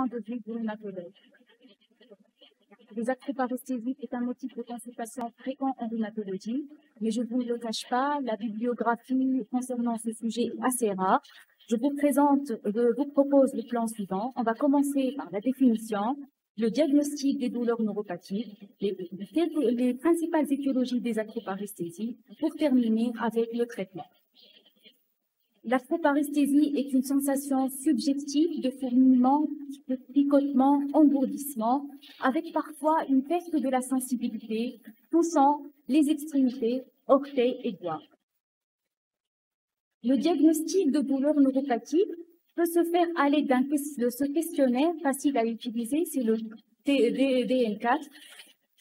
point de vue du rhumatologue. Les acroparesthésies est un motif de consultation fréquent en rhumatologie, mais je ne vous le cache pas, la bibliographie concernant ce sujet est assez rare. Je vous propose le plan suivant. On va commencer par la définition, le diagnostic des douleurs neuropathiques, les principales étiologies des acroparesthésies, pour terminer avec le traitement. L'acroparesthésie est une sensation subjective de fourmillement, de picotement, engourdissement, avec parfois une perte de la sensibilité, touchant les extrémités, orteils et doigts. Le diagnostic de douleur neuropathique peut se faire à l'aide de ce questionnaire facile à utiliser, c'est le DN4,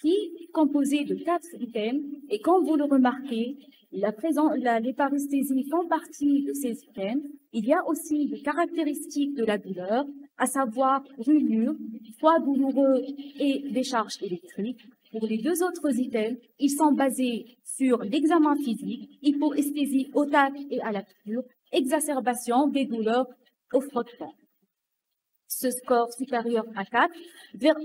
qui est composé de 4 items, et comme vous le remarquez, les paresthésies font partie de ces items. Il y a aussi des caractéristiques de la douleur, à savoir brûlure, foie douloureux et décharge électrique. Pour les deux autres items, ils sont basés sur l'examen physique, hypoesthésie au tact et à la piqûre, exacerbation des douleurs au frottement. Ce score supérieur à 4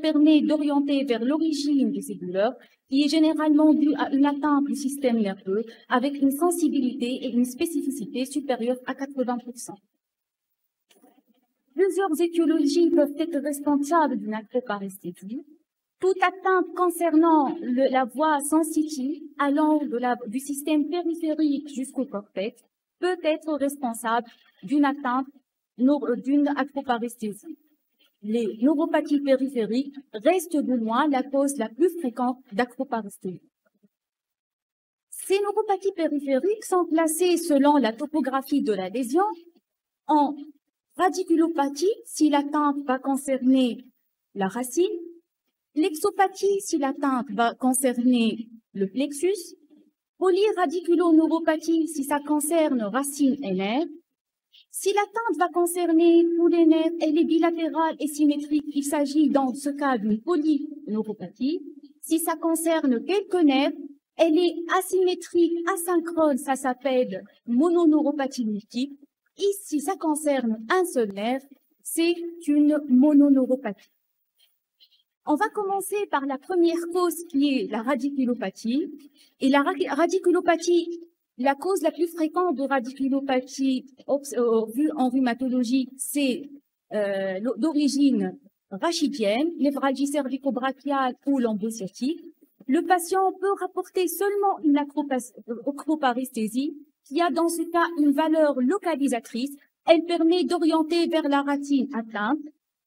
permet d'orienter vers l'origine de ces douleurs, qui est généralement due à une atteinte du système nerveux avec une sensibilité et une spécificité supérieure à 80%. Plusieurs étiologies peuvent être responsables d'une acroparesthésie. Toute atteinte concernant la voie sensitive allant du système périphérique jusqu'au cortex peut être responsable d'une atteinte d'une acroparesthésie. Les neuropathies périphériques restent de loin la cause la plus fréquente d'acroparesthésie. Ces neuropathies périphériques sont classées selon la topographie de la lésion en radiculopathie si l'atteinte va concerner la racine, plexopathie si l'atteinte va concerner le plexus, polyradiculoneuropathie si ça concerne racine et nerf. Si l'atteinte va concerner tous les nerfs, elle est bilatérale et symétrique, il s'agit dans ce cas d'une polyneuropathie. Si ça concerne quelques nerfs, elle est asymétrique, asynchrone, ça s'appelle mononeuropathie multiple. Et si ça concerne un seul nerf, c'est une mononeuropathie. On va commencer par la première cause qui est la radiculopathie. Et la radiculopathie, la cause la plus fréquente de radiculopathie vue en rhumatologie, c'est d'origine rachidienne, névralgie cervico-brachiale ou lombo-sciatique. Le patient peut rapporter seulement une acroparesthésie qui a dans ce cas une valeur localisatrice. Elle permet d'orienter vers la racine atteinte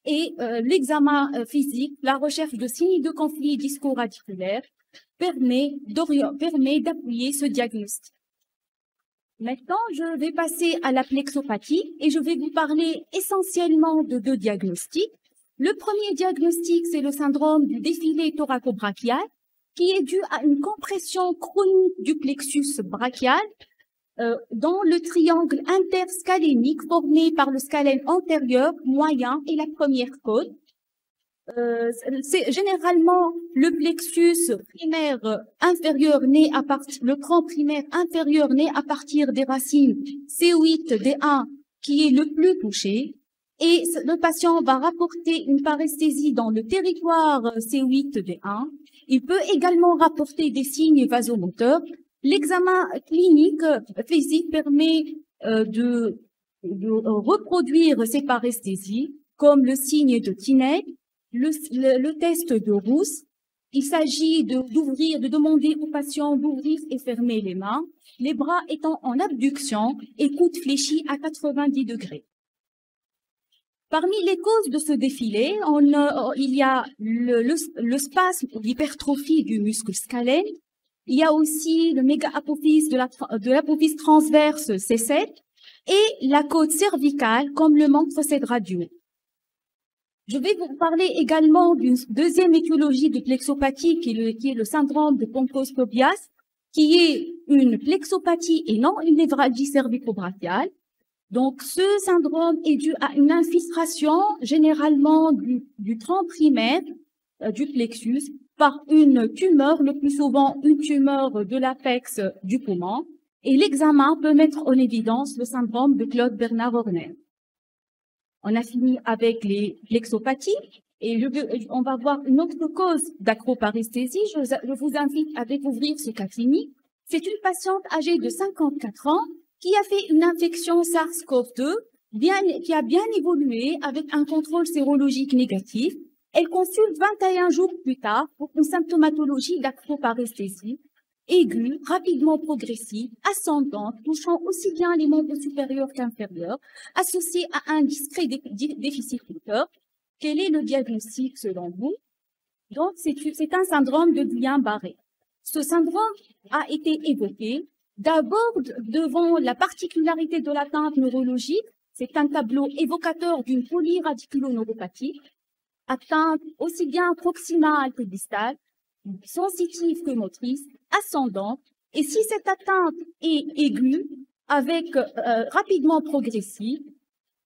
et l'examen physique, la recherche de signes de conflit disco-radiculaire permet d'appuyer ce diagnostic. Maintenant, je vais passer à la plexopathie et je vais vous parler essentiellement de deux diagnostics. Le premier diagnostic, c'est le syndrome du défilé thoraco-brachial qui est dû à une compression chronique du plexus brachial dans le triangle interscalénique formé par le scalène antérieur, moyen et la première côte. C'est généralement le plexus primaire inférieur né à partir, le tronc primaire inférieur né à partir des racines C8, D1 qui est le plus touché. Et le patient va rapporter une paresthésie dans le territoire C8, D1. Il peut également rapporter des signes vasomoteurs. L'examen clinique physique permet de reproduire ces paresthésies comme le signe de Tinel, le test de Rousse. Il s'agit de demander au patient d'ouvrir et fermer les mains, les bras étant en abduction et coudes fléchis à 90 degrés. Parmi les causes de ce défilé, il y a le spasme ou l'hypertrophie du muscle scalène. Il y a aussi le méga-apophyse de l'apophyse transverse C7 et la côte cervicale, comme le montre cette radio. Je vais vous parler également d'une deuxième étiologie de plexopathie qui est le syndrome de Poncos-Tobias, qui est une plexopathie et non une névralgie cervico-brachiale. Donc, ce syndrome est dû à une infiltration généralement du tronc primaire du plexus par une tumeur, le plus souvent une tumeur de l'apex du poumon. Et l'examen peut mettre en évidence le syndrome de Claude Bernard Horner. On a fini avec l'exopathie. Et on va voir une autre cause d'acroparesthésie. Je vous invite à découvrir ce cas clinique. C'est une patiente âgée de 54 ans qui a fait une infection SARS-CoV-2 qui a bien évolué avec un contrôle sérologique négatif. Elle consulte 21 jours plus tard pour une symptomatologie d'acroparesthésie aiguë, rapidement progressive, ascendante, touchant aussi bien les membres supérieurs qu'inférieurs, associée à un discret déficit moteur. Quel est le diagnostic selon vous? Donc, c'est un syndrome de Guillain-Barré. Ce syndrome a été évoqué d'abord devant la particularité de l'atteinte neurologique. C'est un tableau évocateur d'une polyradiculoneuropathie, atteinte aussi bien proximale que distale, sensitive que motrice, ascendante. Et si cette atteinte est aiguë, avec rapidement progressive,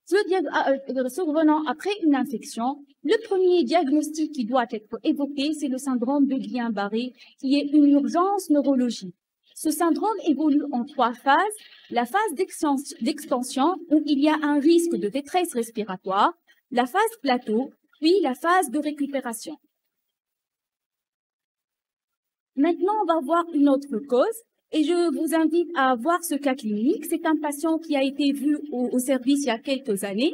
survenant après une infection, le premier diagnostic qui doit être évoqué, c'est le syndrome de Guillain-Barré, qui est une urgence neurologique. Ce syndrome évolue en 3 phases. La phase d'extension, où il y a un risque de détresse respiratoire, la phase plateau, puis la phase de récupération. Maintenant, on va voir une autre cause. Et je vous invite à voir ce cas clinique. C'est un patient qui a été vu au service il y a quelques années,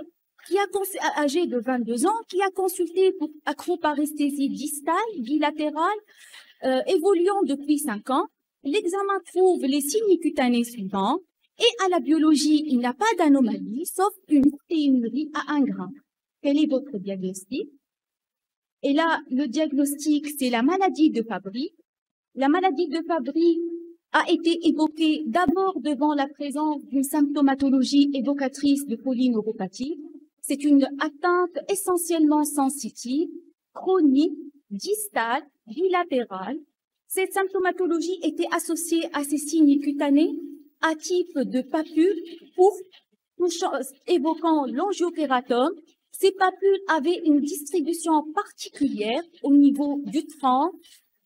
âgé de 22 ans, qui a consulté pour acroparesthésie distale, bilatérale, évoluant depuis 5 ans. L'examen trouve les signes cutanés suivants. Et à la biologie, il n'y a pas d'anomalie, sauf une protéinurie à 1 gramme. Quel est votre diagnostic? Et là, le diagnostic, c'est la maladie de Fabry. La maladie de Fabry a été évoquée d'abord devant la présence d'une symptomatologie évocatrice de polyneuropathie. C'est une atteinte essentiellement sensitive, chronique, distale, bilatérale. Cette symptomatologie était associée à ces signes cutanés à type de papules évoquant l'angiokératome. Ces papules avaient une distribution particulière au niveau du tronc,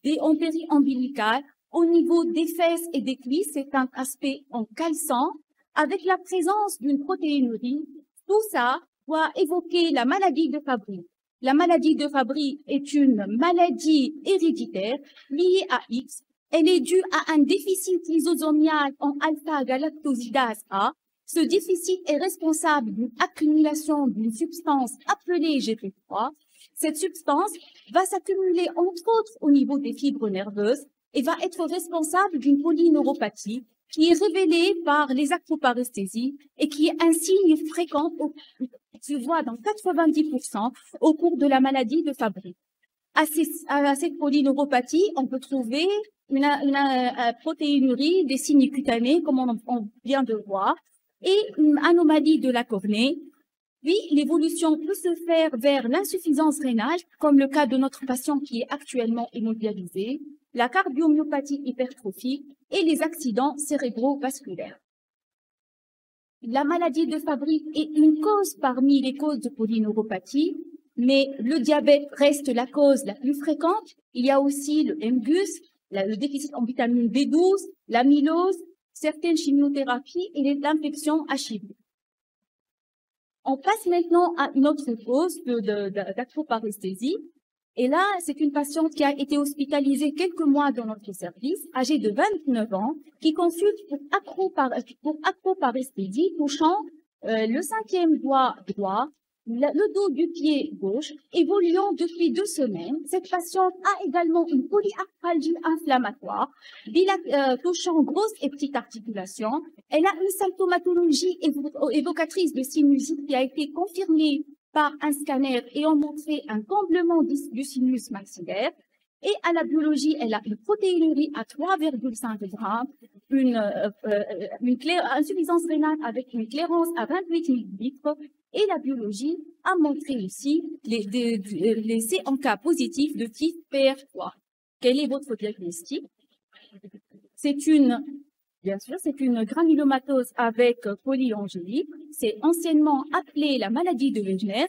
des ompéries ombilicales, au niveau des fesses et des cuisses. C'est un aspect en calçant, avec la présence d'une protéinurie. Tout ça doit évoquer la maladie de Fabry. La maladie de Fabry est une maladie héréditaire liée à X. Elle est due à un déficit lysosomial en alpha-galactosidase A. Ce déficit est responsable d'une accumulation d'une substance appelée GP3. Cette substance va s'accumuler entre autres au niveau des fibres nerveuses et va être responsable d'une polyneuropathie qui est révélée par les acroparesthésies et qui est un signe fréquent, se voit dans 90% au cours de la maladie de Fabry. À cette polyneuropathie, on peut trouver une protéinurie, des signes cutanés, comme on vient de voir, et une anomalie de la cornée. Puis, l'évolution peut se faire vers l'insuffisance rénale, comme le cas de notre patient qui est actuellement immobilisé, la cardiomyopathie hypertrophique et les accidents cérébrovasculaires. La maladie de Fabry est une cause parmi les causes de polyneuropathie, mais le diabète reste la cause la plus fréquente. Il y a aussi le MGUS, le déficit en vitamine B12, l'amylose, certaines chimiothérapies et l'infection HIV. On passe maintenant à une autre cause d'acroparesthésie. Et là, c'est une patiente qui a été hospitalisée quelques mois dans notre service, âgée de 29 ans, qui consulte pour acroparesthésie touchant le 5e doigt droit, le dos du pied gauche, évoluant depuis 2 semaines. Cette patiente a également une polyarthralgie inflammatoire, touchant grosse et petite articulation. Elle a une symptomatologie évocatrice de sinusite qui a été confirmée par un scanner ayant montré un comblement du sinus maxillaire. Et à la biologie, elle a une protéinurie à 3,5 grammes, une insuffisance rénale avec une clairance à 28 millilitres. Et la biologie a montré aussi les CNK positifs de type PR3. Quel est votre diagnostic? Bien sûr, c'est une granulomatose avec polyangélie. C'est anciennement appelé la maladie de Wegener.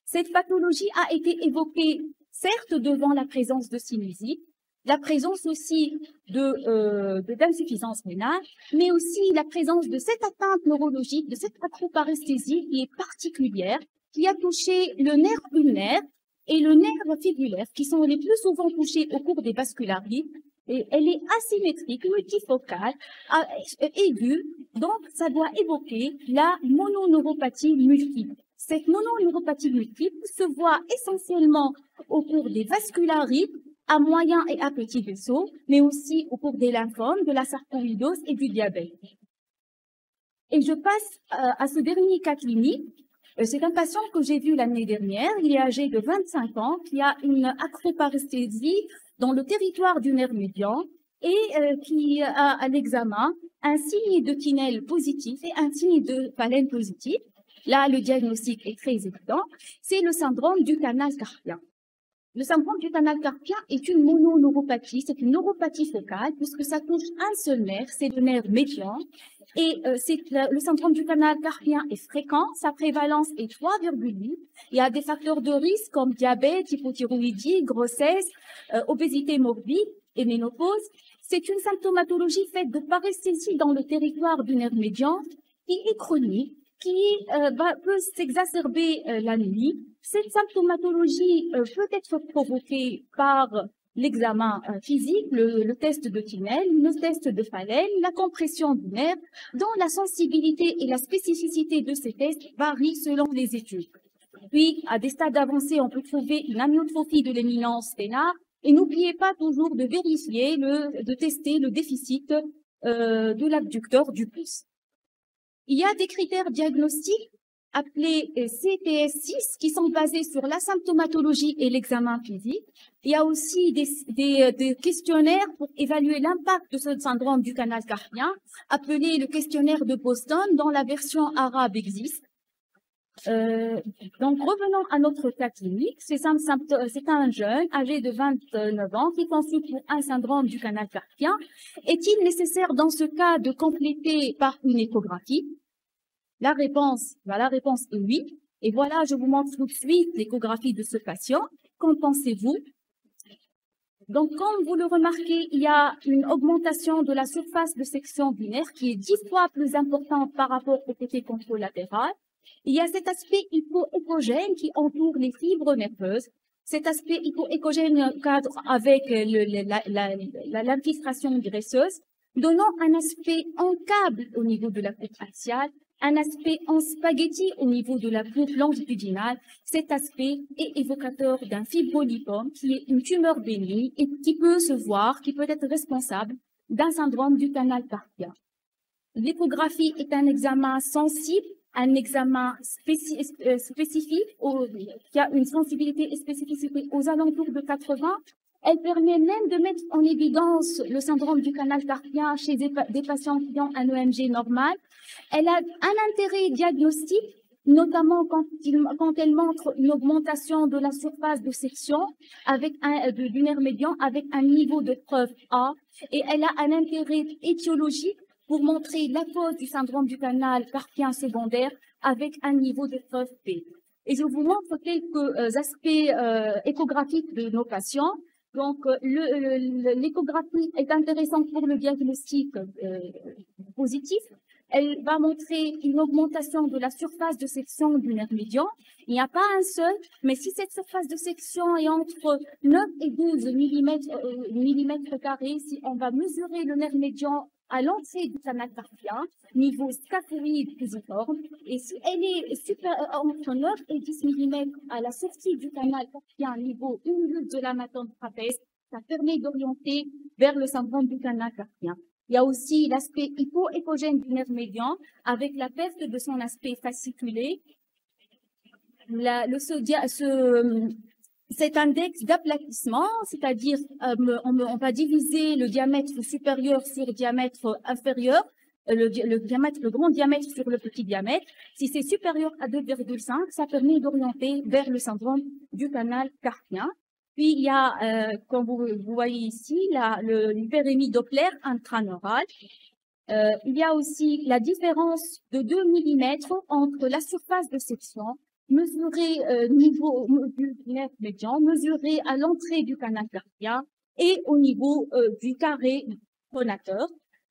Cette pathologie a été évoquée, certes, devant la présence de sinusite, la présence aussi d'insuffisance rénale, mais aussi la présence de cette atteinte neurologique, de cette acroparesthésie qui est particulière. qui a touché le nerf ulnaire et le nerf fibulaire, qui sont les plus souvent touchés au cours des vascularites. Et elle est asymétrique, multifocale, aiguë, donc ça doit évoquer la mononeuropathie multiple. Cette mononeuropathie multiple se voit essentiellement au cours des vascularites à moyen et à petit vaisseau, mais aussi au cours des lymphomes, de la sarcoïdose et du diabète. Et je passe à ce dernier cas clinique. C'est un patient que j'ai vu l'année dernière. Il est âgé de 25 ans, qui a une acroparesthésie dans le territoire du nerf médian et qui a à l'examen un signe de Tinel positif et un signe de Phalène positif. Là, le diagnostic est très évident. C'est le syndrome du canal carpien. Le syndrome du canal carpien est une mononeuropathie, c'est une neuropathie focale puisque ça touche un seul nerf, c'est le nerf médian. Et le syndrome du canal carpien est fréquent, sa prévalence est 3,8. Il y a des facteurs de risque comme diabète, hypothyroïdie, grossesse, obésité morbide et ménopause. C'est une symptomatologie faite de paresthésie dans le territoire du nerf médian qui est chronique, qui peut s'exacerber la nuit. Cette symptomatologie peut être provoquée par l'examen physique, le test de Tinel, le test de Phalène, la compression du nerf, dont la sensibilité et la spécificité de ces tests varient selon les études. Puis, à des stades avancés, on peut trouver une amyotrophie de l'éminence vénale. Et n'oubliez pas toujours de vérifier, de tester le déficit de l'abducteur du pouce. Il y a des critères diagnostiques appelés CTS6 qui sont basés sur la symptomatologie et l'examen physique. Il y a aussi des questionnaires pour évaluer l'impact de ce syndrome du canal carpien, appelé le questionnaire de Boston, dont la version arabe existe. Donc, revenons à notre cas clinique. C'est un jeune âgé de 29 ans qui consulte pour un syndrome du canal carpien. Est-il nécessaire dans ce cas de compléter par une échographie? La réponse est oui. Et voilà, je vous montre tout de suite l'échographie de ce patient. Qu'en pensez-vous? Donc, comme vous le remarquez, il y a une augmentation de la surface de section du nerf qui est 10 fois plus importante par rapport au côté contralatéral. Il y a cet aspect hypoécogène qui entoure les fibres nerveuses. Cet aspect hypoécogène cadre avec l'infiltration graisseuse, donnant un aspect en câble au niveau de la coupe axiale, un aspect en spaghetti au niveau de la coupe longitudinale. Cet aspect est évocateur d'un fibrolipome qui est une tumeur bénigne et qui peut se voir, qui peut être responsable d'un syndrome du canal carpien. L'échographie est un examen sensible, un examen spécifique qui a une sensibilité et spécificité aux alentours de 80. Elle permet même de mettre en évidence le syndrome du canal carpien chez des patients qui ont un EMG normal. Elle a un intérêt diagnostique, notamment quand elle montre une augmentation de la surface de section avec du nerf médian avec un niveau de preuve A. Et elle a un intérêt étiologique pour montrer la cause du syndrome du canal carpien secondaire avec un niveau de preuve B. Et je vous montre quelques aspects échographiques de nos patients. Donc, l'échographie est intéressante pour le diagnostic positif. Elle va montrer une augmentation de la surface de section du nerf médian. Il n'y a pas un seul, mais si cette surface de section est entre 9 et 12 millimètres carrés, si on va mesurer le nerf médian à l'entrée du canal carpien, niveau scaphoïde fusiforme, et si elle est entre 9 et 10 mm à la sortie du canal carpien, niveau humulus de la matante trapèze, ça permet d'orienter vers le syndrome du canal carpien. Il y a aussi l'aspect hypoécogène du nerf médian avec la perte de son aspect fasciculé. Cet index d'aplatissement, c'est-à-dire on va diviser le diamètre supérieur sur le diamètre inférieur, le grand diamètre sur le petit diamètre. Si c'est supérieur à 2,5, ça permet d'orienter vers le syndrome du canal carpien. Puis il y a, comme vous voyez ici, l'hyperémie Doppler intraneural. Il y a aussi la différence de 2 mm entre la surface de section mesurée niveau du nerf médian, mesurée à l'entrée du canal carpien et au niveau du carré pronateur.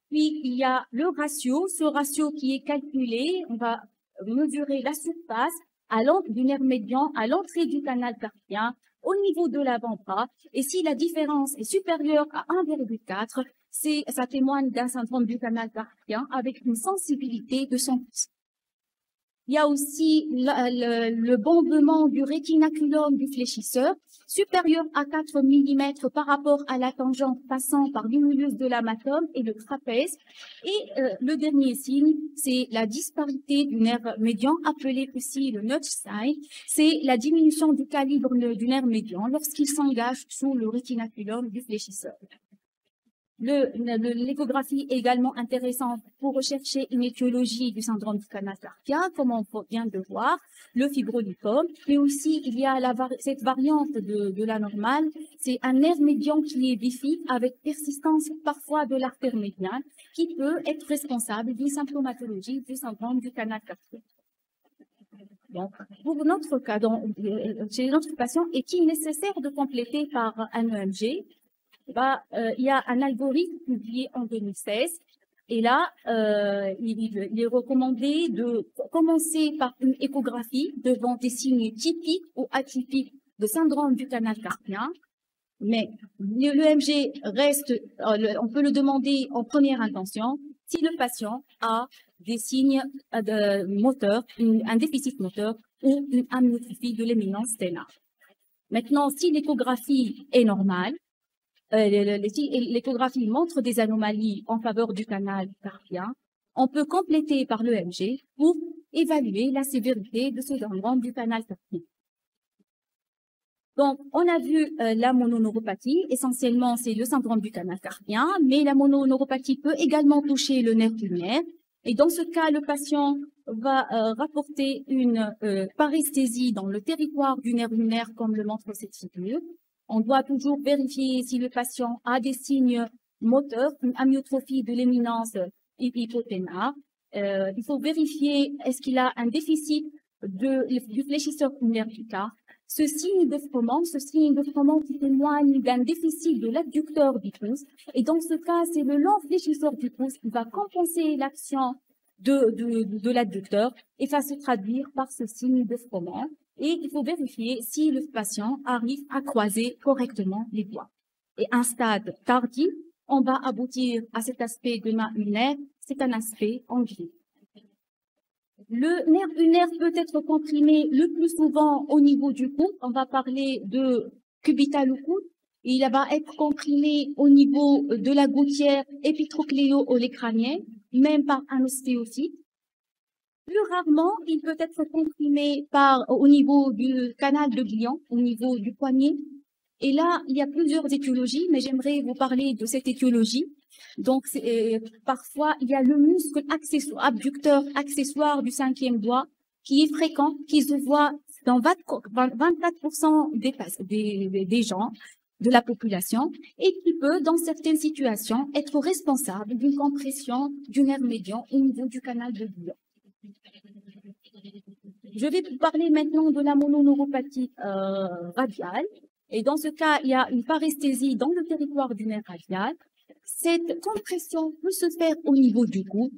Puis il y a le ratio, ce ratio qui est calculé, on va mesurer la surface du nerf médian à l'entrée du canal carpien, au niveau de l'avant-bras. Et si la différence est supérieure à 1,4, ça témoigne d'un syndrome du canal carpien avec une sensibilité de 100%. Il y a aussi le bombement du rétinaculum du fléchisseur, supérieur à 4 mm par rapport à la tangente passant par l'humulus de l'amatome et le trapèze. Et le dernier signe, c'est la disparité du nerf médian, appelé aussi le notch sign. C'est la diminution du calibre du nerf médian lorsqu'il s'engage sous le rétinaculum du fléchisseur. L'échographie est également intéressante pour rechercher une étiologie du syndrome du canal carpien, comme on vient de voir, le fibrolipome, mais aussi il y a cette variante de la normale, c'est un nerf médian qui est bifide avec persistance parfois de l'artère médiane, qui peut être responsable d'une symptomatologie du syndrome du canal carpien. Donc, pour notre cas, chez notre patient, est-il nécessaire de compléter par un EMG? Il y a un algorithme publié en 2016 et là, il est recommandé de commencer par une échographie devant des signes typiques ou atypiques de syndrome du canal carpien. Mais l'EMG reste, on peut le demander en première intention si le patient a des signes moteurs, un déficit moteur ou une amyotrophie de l'éminence stellare. Maintenant, si l'échographie est normale, l'échographie montre des anomalies en faveur du canal carpien, on peut compléter par l'EMG pour évaluer la sévérité de ce syndrome du canal carpien. Donc, on a vu la mononeuropathie, essentiellement c'est le syndrome du canal carpien, mais la mononeuropathie peut également toucher le nerf ulnaire. Et dans ce cas, le patient va rapporter une paresthésie dans le territoire du nerf ulnaire, comme le montre cette figure. On doit toujours vérifier si le patient a des signes moteurs, une amyotrophie de l'éminence hypothénaire. Il faut vérifier est-ce qu'il a un déficit du fléchisseur ulnaire du cas. Ce signe de frottement qui témoigne d'un déficit de l'adducteur du pouce. Et dans ce cas, c'est le long fléchisseur du pouce qui va compenser l'action de l'adducteur et va se traduire par ce signe de frottement. Et il faut vérifier si le patient arrive à croiser correctement les doigts. Et un stade tardif, on va aboutir à cet aspect de main ulnaire, c'est un aspect en gris. Le nerf ulnaire peut être comprimé le plus souvent au niveau du cou. On va parler de cubital au coude. Il va être comprimé au niveau de la gouttière épitrocléo-olecrânienne, même par un ostéocyte. Plus rarement, il peut être comprimé au niveau du canal de Glion, au niveau du poignet. Et là, il y a plusieurs étiologies, mais j'aimerais vous parler de cette étiologie. Donc, parfois, il y a le muscle abducteur accessoire du 5e doigt qui est fréquent, qui se voit dans 24% des gens, de la population, et qui peut, dans certaines situations, être responsable d'une compression du nerf médian au niveau du canal de Glion. Je vais vous parler maintenant de la mononeuropathie radiale. Et dans ce cas, il y a une paresthésie dans le territoire du nerf radial. Cette compression peut se faire au niveau du cou.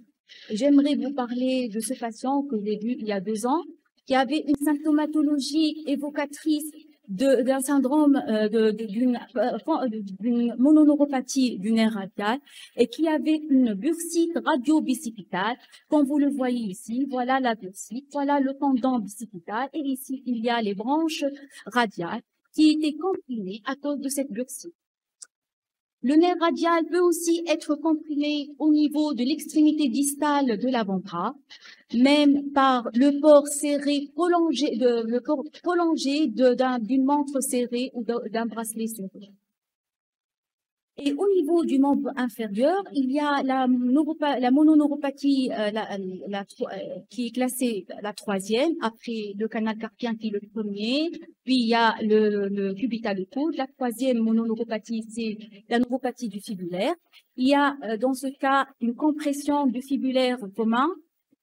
J'aimerais vous parler de ce patient que j'ai vu il y a 2 ans, qui avait une symptomatologie évocatrice d'un syndrome d'une mononeuropathie du nerf radial et qui avait une bursite radio-bicipitale. Comme vous le voyez ici, voilà la bursite, voilà le tendon bicipital et ici il y a les branches radiales qui étaient comprimées à cause de cette bursite. Le nerf radial peut aussi être comprimé au niveau de l'extrémité distale de l'avant-bras, même par le port serré prolongé, d'une montre serrée ou d'un bracelet serré. Et au niveau du membre inférieur, il y a la mononeuropathie qui est classée la 3e, après le canal carpien qui est le 1er, puis il y a le cubital au coude. La 3e mononeuropathie, c'est la neuropathie du fibulaire. Il y a dans ce cas une compression du fibulaire commun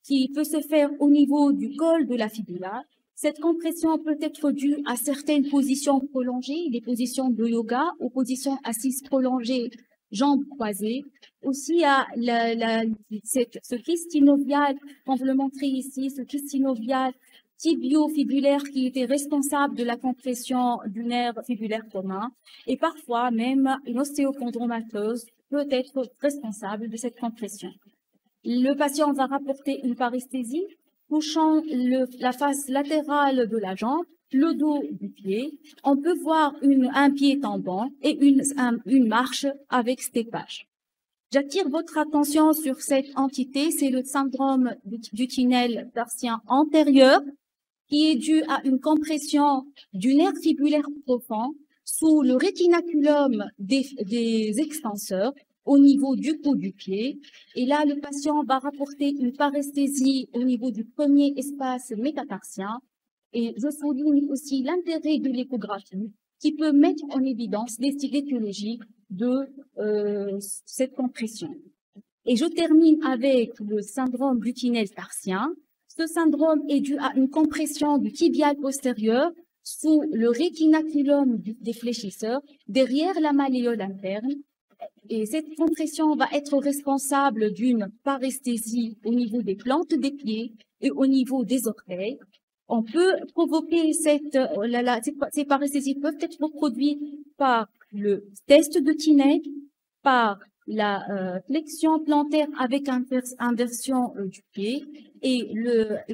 qui peut se faire au niveau du col de la fibula. Cette compression peut être due à certaines positions prolongées, des positions de yoga ou positions assises prolongées, jambes croisées. Aussi, à ce kyste synovial, comme vous le montrez ici, ce kyste synovial tibio-fibulaire qui était responsable de la compression du nerf fibulaire commun et parfois même une ostéochondromatose peut être responsable de cette compression. Le patient va rapporter une paresthésie touchant la face latérale de la jambe, le dos du pied. On peut voir un pied tombant et une marche avec steppage. J'attire votre attention sur cette entité, c'est le syndrome du tunnel tarsien antérieur qui est dû à une compression du nerf fibulaire profond sous le rétinaculum des extenseurs au niveau du cou du pied. Et là, le patient va rapporter une paresthésie au niveau du premier espace métatarsien. Et je souligne aussi l'intérêt de l'échographie qui peut mettre en évidence les étiologies de cette compression. Et je termine avec le syndrome du tunnel tarsien. Ce syndrome est dû à une compression du tibial postérieur sous le rétinaculum des fléchisseurs derrière la malléole interne. Et cette compression va être responsable d'une paresthésie au niveau des plantes des pieds et au niveau des orteils. On peut provoquer ces paresthésies peuvent être reproduites par le test de Tinel, par la flexion plantaire avec inversion du pied et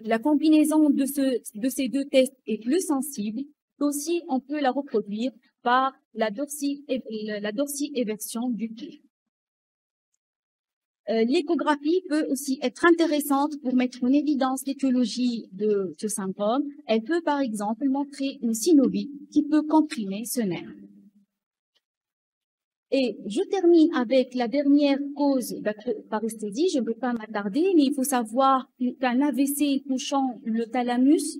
la combinaison de ces deux tests est plus sensible. Aussi, on peut la reproduire par la dorsi-éversion du pied. L'échographie peut aussi être intéressante pour mettre en évidence l'étiologie de ce syndrome. Elle peut par exemple montrer une synovie qui peut comprimer ce nerf. Et je termine avec la dernière cause d'acroparesthésie. Je ne vais pas m'attarder, mais il faut savoir qu'un AVC touchant le thalamus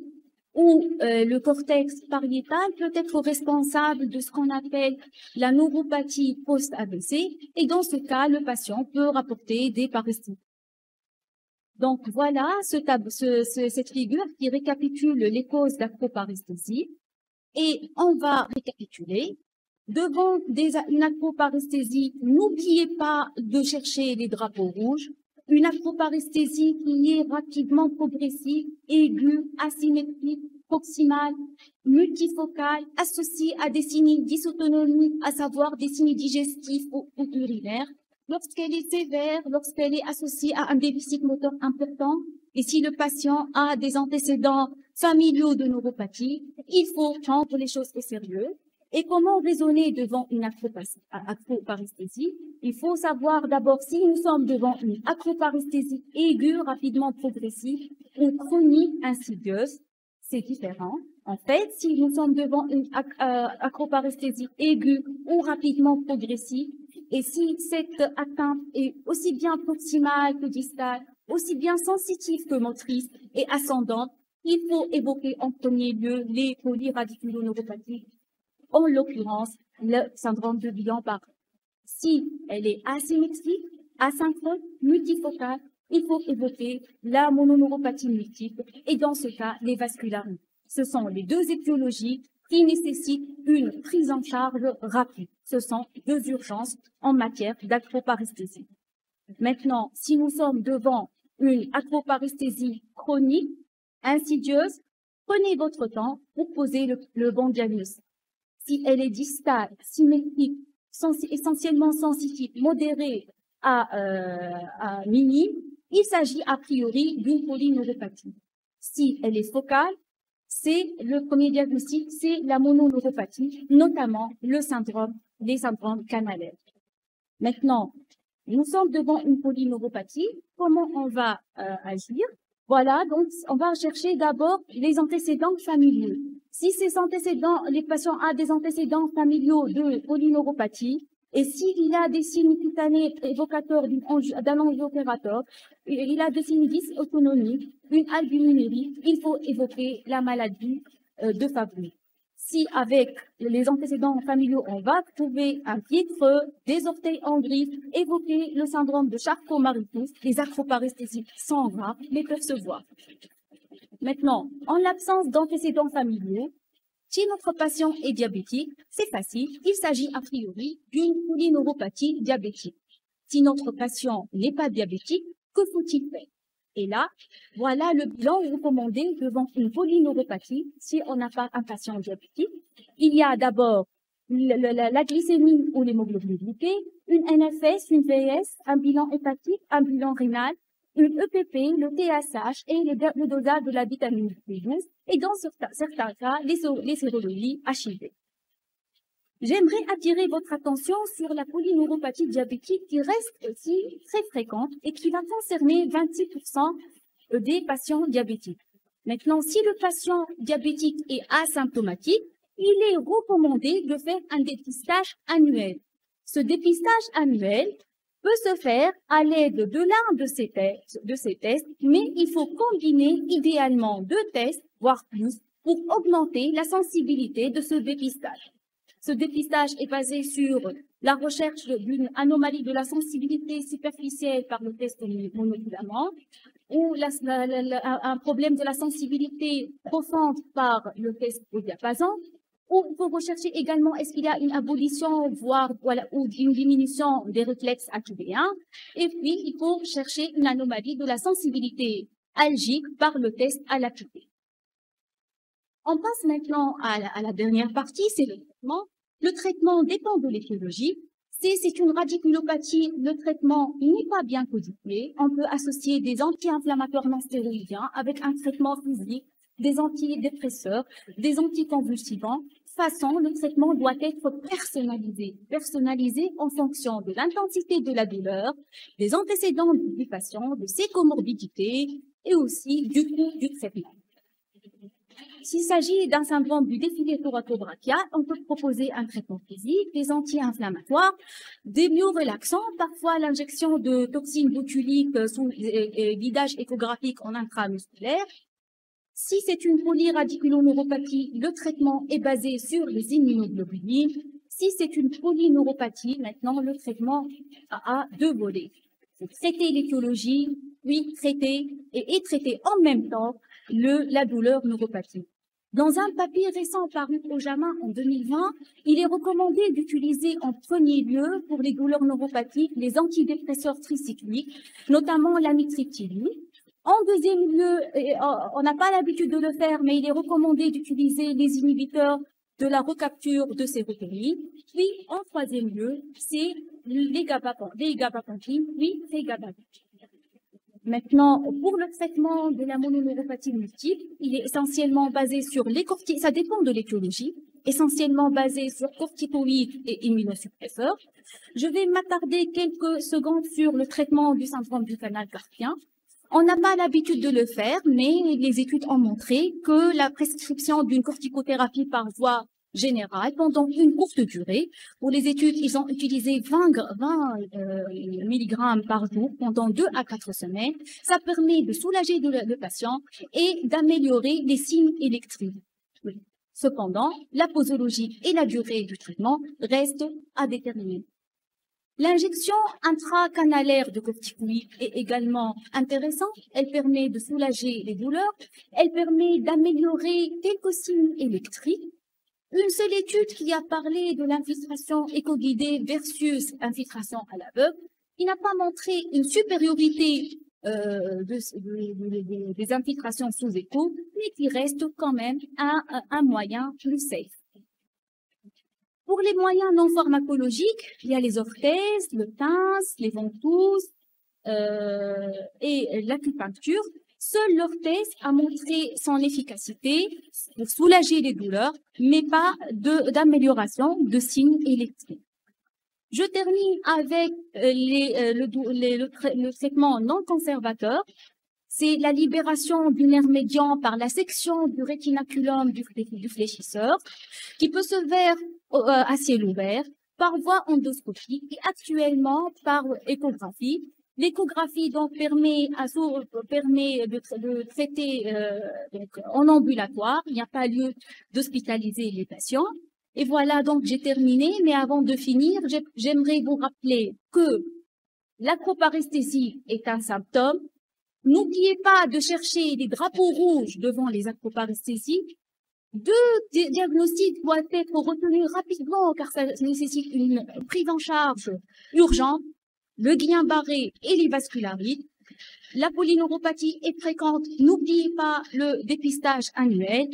ou le cortex pariétal peut être responsable de ce qu'on appelle la neuropathie post-AVC. Et dans ce cas, le patient peut rapporter des paresthésies. Donc voilà cette figure qui récapitule les causes d'acroparesthésie. Et on va récapituler. Devant une acroparesthésie, n'oubliez pas de chercher les drapeaux rouges. Une acroparesthésie qui est rapidement progressive, aiguë, asymétrique, proximale, multifocale, associée à des signes dysautonomiques, à savoir des signes digestifs ou urinaires. Lorsqu'elle est sévère, lorsqu'elle est associée à un déficit moteur important, et si le patient a des antécédents familiaux de neuropathie, il faut prendre les choses au sérieux. Et comment raisonner devant une acroparesthésie? Il faut savoir d'abord si nous sommes devant une acroparesthésie aiguë, rapidement progressive, ou chronique insidieuse, c'est différent. En fait, si nous sommes devant une acroparesthésie aiguë ou rapidement progressive, et si cette atteinte est aussi bien proximale que distale, aussi bien sensitive que motrice et ascendante, il faut évoquer en premier lieu les polyradiculoneuropathies, en l'occurrence le syndrome de Guillain-Barré. Si elle est asymétrique, asynchrone, multifocale, il faut évoquer la mononeuropathie multiple et dans ce cas, les vascularites. Ce sont les deux étiologies qui nécessitent une prise en charge rapide. Ce sont deux urgences en matière d'acroparesthésie. Maintenant, si nous sommes devant une acroparesthésie chronique, insidieuse, prenez votre temps pour poser le bon diagnostic. Si elle est distale, symétrique, essentiellement sensitive, modérée à minime, il s'agit a priori d'une polyneuropathie. Si elle est focale, c'est le premier diagnostic, c'est la mononeuropathie, notamment les syndromes canalaires. Maintenant, nous sommes devant une polyneuropathie. Comment on va agir? Voilà, donc on va chercher d'abord les antécédents familiaux. Si ces antécédents, les patients ont des antécédents familiaux de polyneuropathie, et s'il a des signes cutanés évocateurs d'un angiopérateur, il a des signes dysautonomiques, une albuminurie, il faut évoquer la maladie de Fabry. Si avec les antécédents familiaux, on va trouver un pied creux, des orteils en griffe, évoquer le syndrome de Charcot-Marie-Tooth, les acroparesthésies sont rares, les percevoir. Maintenant, en l'absence d'antécédents familiaux, si notre patient est diabétique, c'est facile, il s'agit a priori d'une polyneuropathie diabétique. Si notre patient n'est pas diabétique, que faut-il faire? Et là, voilà le bilan recommandé devant une polyneuropathie si on n'a pas un patient diabétique. Il y a d'abord la glycémie ou l'hémoglobine glyquée, une NFS, une VS, un bilan hépatique, un bilan rénal, une EPP, le TSH et le dosage de la vitamine B12 et dans certains cas, les sérologies HIV. J'aimerais attirer votre attention sur la polyneuropathie diabétique qui reste aussi très fréquente et qui va concerner 26% des patients diabétiques. Maintenant, si le patient diabétique est asymptomatique, il est recommandé de faire un dépistage annuel. Ce dépistage annuel peut se faire à l'aide de l'un de ces tests, mais il faut combiner idéalement 2 tests, voire plus, pour augmenter la sensibilité de ce dépistage. Ce dépistage est basé sur la recherche d'une anomalie de la sensibilité superficielle par le test monofilament ou un problème de la sensibilité profonde par le test au diapason. Ou il faut rechercher également est-ce qu'il y a une abolition, voire ou une diminution des réflexes activés1. Et puis, il faut chercher une anomalie de la sensibilité algique par le test à l'acuité. On passe maintenant à la dernière partie, c'est le traitement. Le traitement dépend de l'étiologie. C'est une radiculopathie, le traitement n'est pas bien codifié. On peut associer des anti-inflammatoires non stéroïdiens avec un traitement physique, des antidépresseurs, des anticonvulsivants. De toute façon, le traitement doit être personnalisé en fonction de l'intensité de la douleur, des antécédents du patient, de ses comorbidités et aussi du coût du traitement. S'il s'agit d'un syndrome du défilé thoraco-brachial, on peut proposer un traitement physique, des anti-inflammatoires, des myorelaxants, parfois l'injection de toxines botuliques sous guidage échographique en intramusculaire. Si c'est une polyradiculoneuropathie, le traitement est basé sur les immunoglobulines. Si c'est une polyneuropathie, maintenant le traitement a 2 volets. Traiter l'étiologie, puis traiter et traiter en même temps la douleur neuropathique. Dans un papier récent paru au JAMA en 2020, il est recommandé d'utiliser en premier lieu pour les douleurs neuropathiques les antidépresseurs tricycliques, notamment l'amitriptyline. En deuxième lieu, on n'a pas l'habitude de le faire, mais il est recommandé d'utiliser les inhibiteurs de la recapture de sérotonine. Puis, en troisième lieu, c'est les gabapentines, puis les gabapentines. Maintenant, pour le traitement de la mononeuropathie multiple, il est essentiellement basé sur les corticoïdes, ça dépend de l'étiologie, essentiellement basé sur corticoïdes et immunosuppresseurs. Je vais m'attarder quelques secondes sur le traitement du syndrome du canal carpien. On n'a pas l'habitude de le faire, mais les études ont montré que la prescription d'une corticothérapie par voie générale pendant une courte durée. Pour les études, ils ont utilisé 20 mg par jour pendant 2 à 4 semaines. Ça permet de soulager le patient et d'améliorer les signes électriques. Cependant, la posologie et la durée du traitement restent à déterminer. L'injection intracanalaire de corticoïdes est également intéressante. Elle permet de soulager les douleurs. Elle permet d'améliorer quelques signes électriques. Une seule étude qui a parlé de l'infiltration éco-guidée versus infiltration à l'aveugle, qui n'a pas montré une supériorité des infiltrations sous écho, mais qui reste quand même un moyen plus safe. Pour les moyens non pharmacologiques, il y a les orthèses, le pince, les ventouses et l'acupuncture. Seule l'orthèse a montré son efficacité pour soulager les douleurs, mais pas d'amélioration de signes électriques. Je termine avec le traitement non conservateur. C'est la libération du nerf médian par la section du rétinaculum du fléchisseur, qui peut se faire à ciel ouvert, par voie endoscopique et actuellement par échographie. L'échographie donc permet de traiter donc, en ambulatoire. Il n'y a pas lieu d'hospitaliser les patients. Et voilà, donc j'ai terminé. Mais avant de finir, j'aimerais vous rappeler que l'acroparesthésie est un symptôme. N'oubliez pas de chercher les drapeaux rouges devant les acroparesthésies. 2 diagnostics doivent être retenus rapidement car ça nécessite une prise en charge urgente. Le Guillain-Barré et les vascularites. la polyneuropathie est fréquente. N'oubliez pas le dépistage annuel.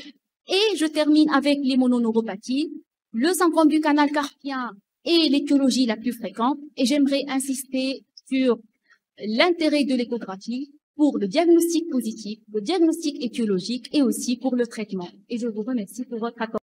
Et je termine avec les mononeuropathies, le syndrome du canal carpien est l'étiologie la plus fréquente. Et j'aimerais insister sur l'intérêt de l'échographie pour le diagnostic positif, le diagnostic étiologique et aussi pour le traitement. Et je vous remercie pour votre attention.